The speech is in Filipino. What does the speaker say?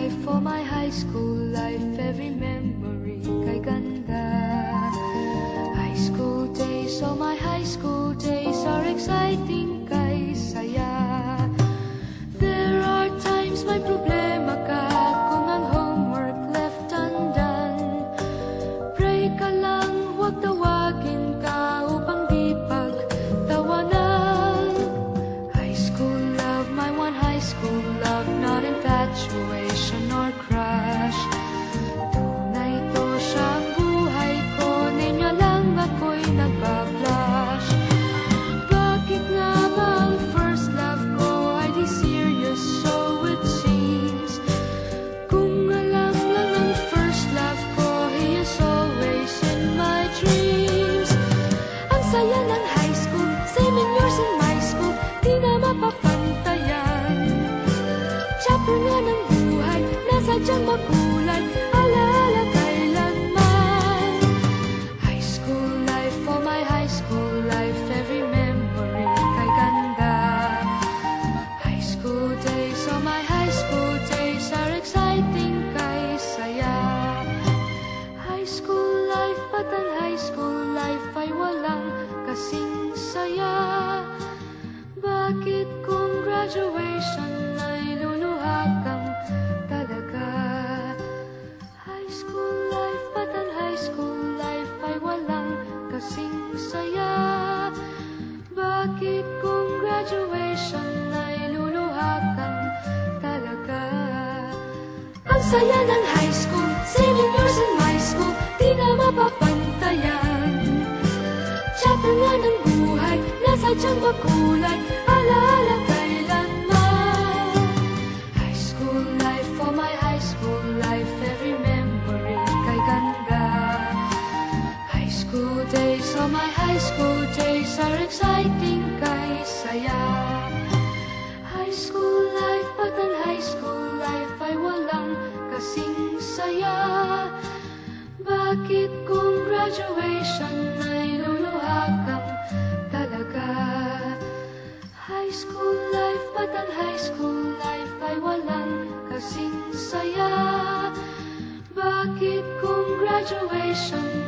life, for my high school life, every memory kay ganda. High school days, oh my high school days are exciting kay saya. There are times may problema ka kung ang homework left undone. Pray ka lang, huwag tawagin ka upang di pagtawanan. High school love, my one high school love, not infatuation or crush. Tunay to siyang buhay ko, niya lang ako'y nagbablush. Bakit nga ba ang first love ko ay di serious, so it seems? Kung alam lang ang first love ko, he is always in my dreams. Ang saya ng high school, 7 years in my school, di na mapapantayan. Chapter nga ng buhay, nasadyang makulay, alaala kailanman. High school life, for my high school life, every memory kay ganda. High school days, oh my high school days are exciting kay saya. High school life, but ang high school life ay walang kasing saya. Bakit kung graduation ay luluha kang talaga? High school life, but ang high school life ay walang kasing saya. Bakit kung graduation ay luluha kang talaga? Ang saya ng high school, 7 years in my school, di na mapapantayan. Chapter nga ng buhay, nasadyang makulay, alaala kailanman. High school life, for my high school life, every memory kay ganda. High school days, oh my high school days are exciting kay saya. High school life, but ang high school life ay walang kasing saya. Bakit kung graduation ay luluha kang talaga? High school life, but ang high school life ay walang kasing saya. Bakit kung graduation